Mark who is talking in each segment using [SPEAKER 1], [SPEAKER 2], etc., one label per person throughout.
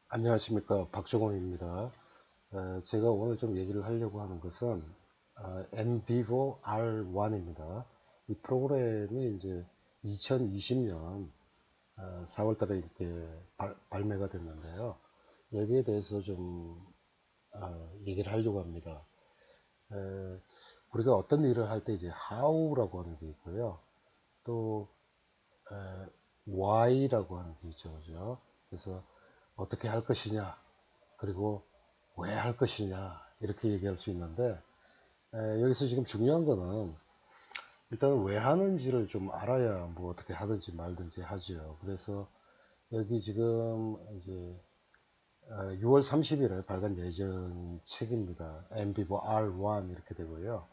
[SPEAKER 1] 안녕하십니까, 박종원입니다. 제가 오늘 좀 얘기를 하려고 하는 것은 NVIVO R1입니다. 이 프로그램이 이제 2020년 4월 달에 이렇게 발매가 됐는데요. 여기에 대해서 좀 얘기를 하려고 합니다. 에, 우리가 어떤 일을 할 때 이제 how라고 하는 게 있고요. 또 why라고 하는 게 있죠, 그죠? 그래서 어떻게 할 것이냐, 그리고 왜 할 것이냐 이렇게 얘기할 수 있는데, 여기서 지금 중요한 거는 일단 왜 하는지를 좀 알아야 뭐 어떻게 하든지 말든지 하죠. 그래서 여기 지금 이제 6월 30일에 발간 예정 책입니다. MVivo R1 이렇게 되고요.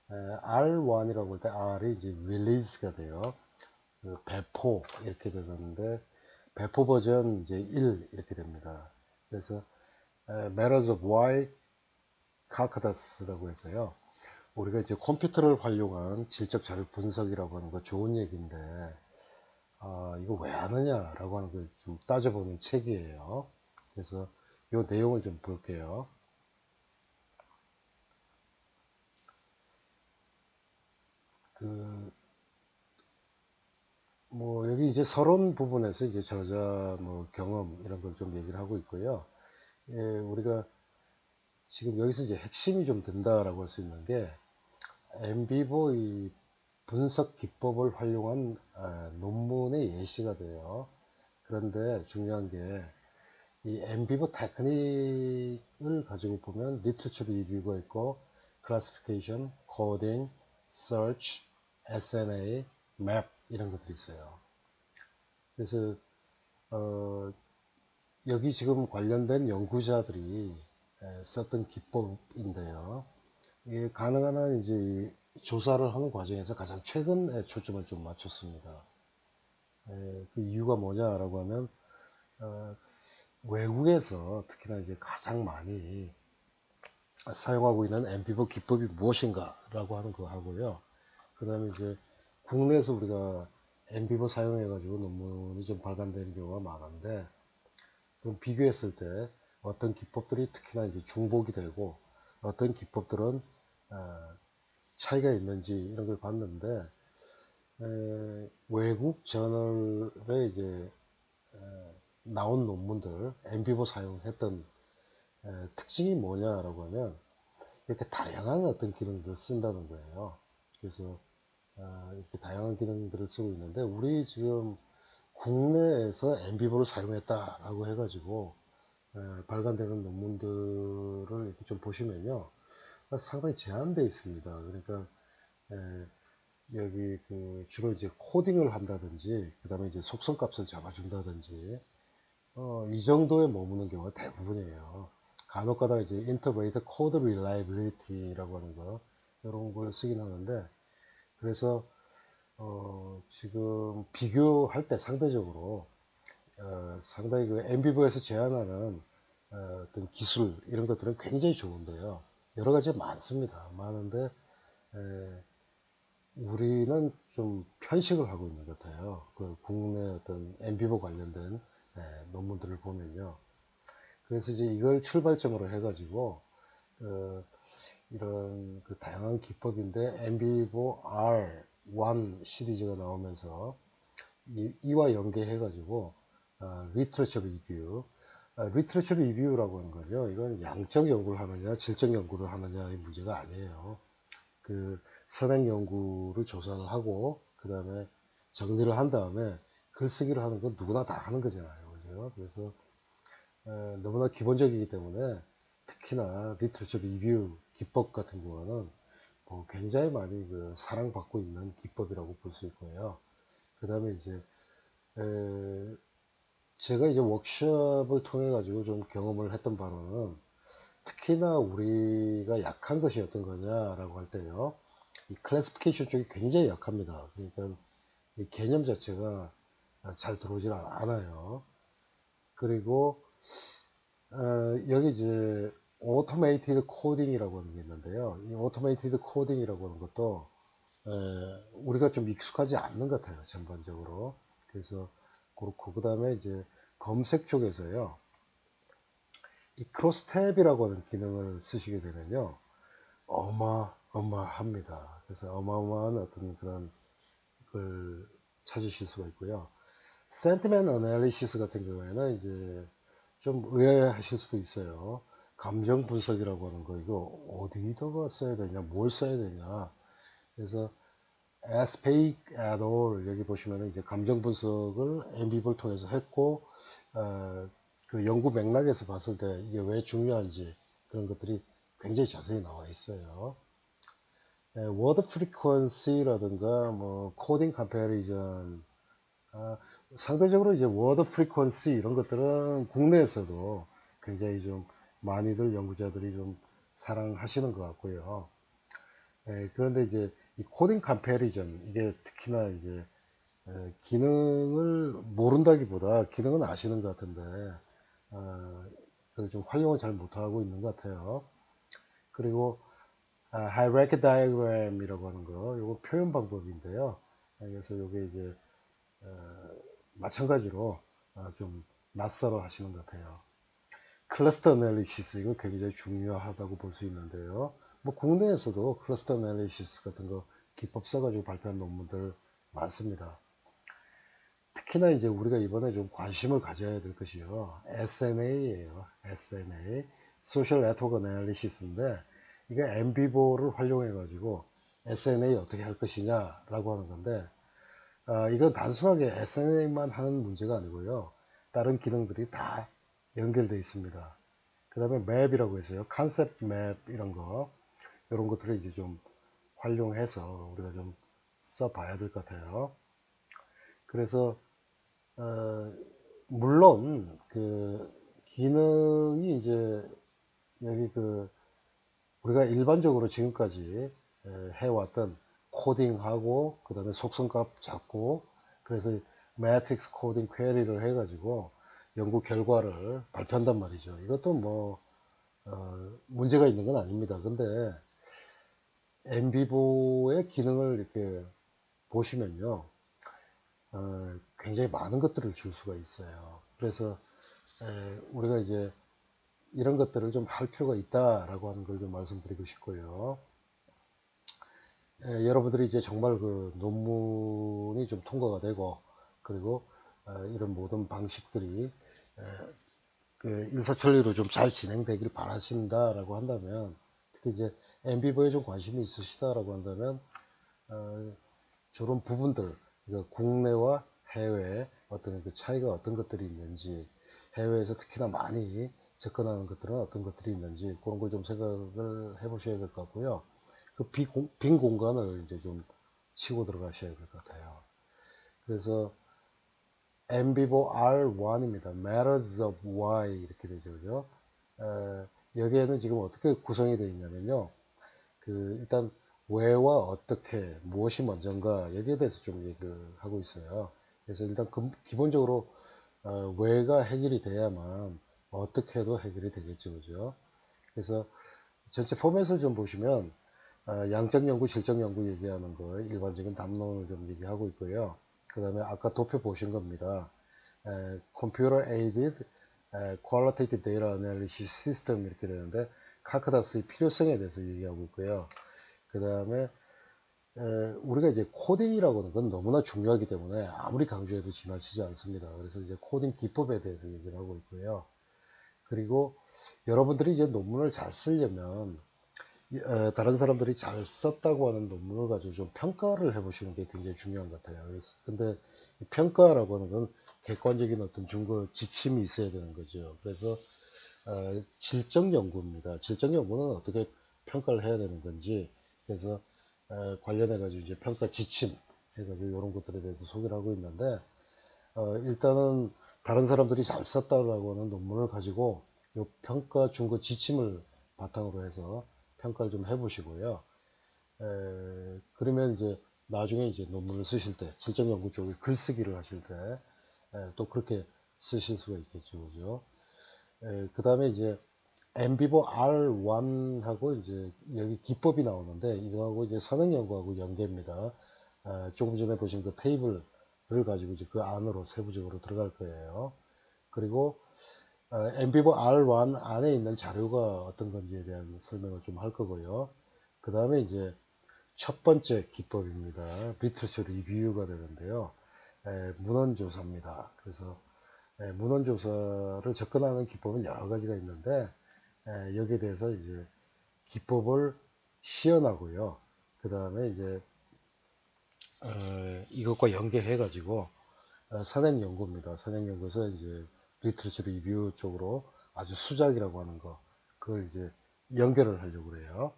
[SPEAKER 1] R1이라고 할 때 R이 이제 release가 돼요. 그 배포 이렇게 되는데, 배포 버전 이제 1 이렇게 됩니다. 그래서 Matters of Why Calculatus라고 해서요. 우리가 이제 컴퓨터를 활용한 질적 자료 분석이라고 하는 거 좋은 얘기인데, 이거 왜 하느냐라고 하는 걸 좀 따져보는 책이에요. 그래서 이 내용을 좀 볼게요. 그, 뭐, 여기 이제 서론 부분에서 이제 저자 뭐 경험 이런 걸 좀 얘기를 하고 있고요. 예, 우리가 지금 여기서 이제 핵심이 좀 든다라고 할 수 있는 게, 엠비보 이 분석 기법을 활용한 논문의 예시가 돼요. 그런데 중요한 게, 이 엠비버 테크닉을 가지고 보면 리터처 리뷰가 있고 클래시피케이션, 코딩, 서치, SNA, 맵 이런 것들이 있어요. 그래서 어, 여기 지금 관련된 연구자들이 썼던 기법인데요. 이게 가능한 한 이제 조사를 하는 과정에서 가장 최근에 초점을 좀 맞췄습니다. 그 이유가 뭐냐라고 하면 어, 외국에서 특히나 이제 가장 많이 사용하고 있는 엠피버 기법이 무엇인가라고 하는 거 하고요. 그 다음에 이제 국내에서 우리가 엠피버 사용해가지고 논문이 좀 발간되는 경우가 많은데, 그럼 비교했을 때 어떤 기법들이 특히나 이제 중복이 되고 어떤 기법들은 차이가 있는지 이런 걸 봤는데, 외국 저널에 이제 나온 논문들 엠피버 사용했던 특징이 뭐냐라고 하면 이렇게 다양한 어떤 기능들을 쓴다는 거예요. 그래서 이렇게 다양한 기능들을 쓰고 있는데, 우리 지금 국내에서 엠비버를 사용했다라고 해가지고 발간되는 논문들을 이렇게 좀 보시면요, 상당히 제한되어 있습니다. 그러니까 에, 여기 그 주로 이제 코딩을 한다든지, 그 다음에 이제 속성값을 잡아준다든지, 이 정도에 머무는 경우가 대부분이에요. 간혹 가다가 이제 Integrated Code Reliability라고 하는 거, 이런 걸 쓰긴 하는데, 그래서 지금 비교할 때 상대적으로 상당히 그 엠비버에서 제안하는 어떤 기술 이런 것들은 굉장히 좋은데요. 여러 가지 많습니다. 많은데 우리는 좀 편식을 하고 있는 것 같아요. 그 국내 어떤 엠비버 관련된 논문들을 보면요. 그래서 이제 이걸 출발점으로 해가지고 어, 이런 그 다양한 기법인데, 엠비버 R1 시리즈가 나오면서 이와 연계해가지고 리트러처 리뷰, 리트러처 리뷰라고 하는 거죠. 이건 양적 연구를 하느냐 질적 연구를 하느냐의 문제가 아니에요. 그 선행 연구를 조사를 하고 그 다음에 정리를 한 다음에 글쓰기를 하는 건 누구나 다 하는 거잖아요. 그죠? 그래서 너무나 기본적이기 때문에 특히나 리트러처 리뷰 기법 같은 경우는 뭐 굉장히 많이 그 사랑받고 있는 기법이라고 볼 수 있고요. 그 다음에 이제 에, 제가 이제 워크숍을 통해 가지고 좀 경험을 했던 바로는, 특히나 우리가 약한 것이 어떤 거냐라고 할 때요, 이 클래시피케이션 쪽이 굉장히 약합니다. 그러니까 이 개념 자체가 잘 들어오질 않아요. 그리고 여기 이제 오토메이티드 코딩이라고 하는 게 있는데요. 이 오토메이티드 코딩이라고 하는 것도 우리가 좀 익숙하지 않는 것 같아요, 전반적으로. 그래서 그렇고, 그 다음에 이제 검색 쪽에서요. 이 크로스탭이라고 하는 기능을 쓰시게 되면요. 어마어마합니다. 그래서 어마어마한 어떤 그런 걸 찾으실 수가 있고요. 센티멘트 어널리시스 같은 경우에는 이제 좀 의아해하실 수도 있어요. 감정 분석이라고 하는 거 이거 어디다가 써야 되냐, 뭘 써야 되냐. 그래서 Speak at all 여기 보시면은 이제 감정 분석을 엠비버를 통해서 했고 그 연구 맥락에서 봤을 때 이게 왜 중요한지 그런 것들이 굉장히 자세히 나와 있어요. 워드 프리퀀시라든가 뭐 코딩 컴패리전 상대적으로 이제 워드 프리퀀시 이런 것들은 국내에서도 굉장히 좀 많이들 연구자들이 좀 사랑하시는 것 같고요. 그런데 이제 이 코딩 컴패리전 이게 특히나 이제 기능을 모른다기보다 기능은 아시는 것 같은데 그걸 좀 활용을 잘 못하고 있는 것 같아요. 그리고 hierarchy diagram이라고 하는 거, 이거 표현 방법인데요. 그래서 이게 이제 마찬가지로 좀 낯설어 하시는 것 같아요. 클러스터 애널리시스 이거 굉장히 중요하다고 볼 수 있는데요. 뭐 국내에서도 클러스터 애널리시스 같은 거 기법 써가지고 발표한 논문들 많습니다. 특히나 이제 우리가 이번에 좀 관심을 가져야 될 것이요. SNA예요. SNA, Social Network Analysis인데 이게 엠비보를 활용해 가지고 SNA 어떻게 할 것이냐라고 하는 건데 이건 단순하게 SNA만 하는 문제가 아니고요. 다른 기능들이 다 연결되어 있습니다. 그 다음에 맵이라고 해서요. 컨셉 맵 이런 거 이런 것들을 이제 좀 활용해서 우리가 좀 써봐야 될 것 같아요. 그래서 어, 물론 그 기능이 이제 여기 그 우리가 일반적으로 지금까지 해왔던 코딩하고 그 다음에 속성값 잡고 그래서 매트릭스 코딩 퀘리를 해가지고 연구 결과를 발표한단 말이죠. 이것도 뭐 문제가 있는 건 아닙니다. 근데 엠비보의 기능을 이렇게 보시면요, 굉장히 많은 것들을 줄 수가 있어요. 그래서 우리가 이제 이런 것들을 좀 할 필요가 있다라고 하는 걸 좀 말씀드리고 싶고요. 여러분들이 이제 정말 그 논문이 좀 통과가 되고 그리고 이런 모든 방식들이 그 일사천리로 좀 잘 진행되길 바라신다라고 한다면 특히 이제 엠비버에 좀 관심이 있으시다라고 한다면 저런 부분들 그러니까 국내와 해외 어떤 그 차이가 어떤 것들이 있는지 해외에서 특히나 많이 접근하는 것들은 어떤 것들이 있는지 그런 걸 좀 생각을 해보셔야 될 것 같고요. 그 빈 공간을 이제 좀 치고 들어가셔야 될 것 같아요. 그래서 엠비보 R1입니다. Matters of Why 이렇게 되죠, 그죠? 여기에는 지금 어떻게 구성이 되어 있냐면요. 그 일단 왜와 어떻게 무엇이 먼저인가 여기에 대해서 좀 얘기를 하고 있어요. 그래서 일단 기본적으로 왜가 해결이 돼야만 어떻게도 해결이 되겠죠, 그죠? 그래서 전체 포맷을 좀 보시면 양적 연구, 질적 연구 얘기하는 거 일반적인 담론을 좀 얘기하고 있고요. 그 다음에 아까 도표 보신 겁니다. Computer Aided Qualitative Data Analysis System 이렇게 되는데 카크다스의 필요성에 대해서 얘기하고 있고요. 그 다음에 우리가 이제 코딩이라고 하는 건 너무나 중요하기 때문에 아무리 강조해도 지나치지 않습니다. 그래서 이제 코딩 기법에 대해서 얘기를 하고 있고요. 그리고 여러분들이 이제 논문을 잘 쓰려면 다른 사람들이 잘 썼다고 하는 논문을 가지고 좀 평가를 해보시는 게 굉장히 중요한 것 같아요. 근데 평가라고 하는 건 객관적인 어떤 증거 지침이 있어야 되는 거죠. 그래서 질적 연구입니다. 질적 연구는 어떻게 평가를 해야 되는 건지 그래서 관련해 가지고 이제 평가 지침 해가지고 이런 것들에 대해서 소개를 하고 있는데 일단은 다른 사람들이 잘 썼다라고 하는 논문을 가지고 이 평가 준거 지침을 바탕으로 해서 평가를 좀 해보시고요. 그러면 이제 나중에 이제 논문을 쓰실 때 질적 연구 쪽에 글쓰기를 하실 때 또 그렇게 쓰실 수가 있겠죠, 그죠? 그 다음에 이제 엠비보 R1하고 이제 여기 기법이 나오는데 이거하고 이제 선행 연구하고 연계입니다. 조금 전에 보신 그 테이블을 가지고 이제 그 안으로 세부적으로 들어갈 거예요. 그리고 엠비버 R1 안에 있는 자료가 어떤 건지에 대한 설명을 좀 할 거고요. 그 다음에 이제 첫 번째 기법입니다. 리터처 리뷰가 되는데요. 문헌조사입니다. 그래서 문헌조사를 접근하는 기법은 여러 가지가 있는데 여기에 대해서 이제 기법을 시연하고요. 그 다음에 이제 이것과 연계해 가지고 선행연구입니다. 선행연구에서 이제 리터처 리뷰 쪽으로 아주 수작이라고 하는 거 그걸 이제 연결을 하려고 그래요.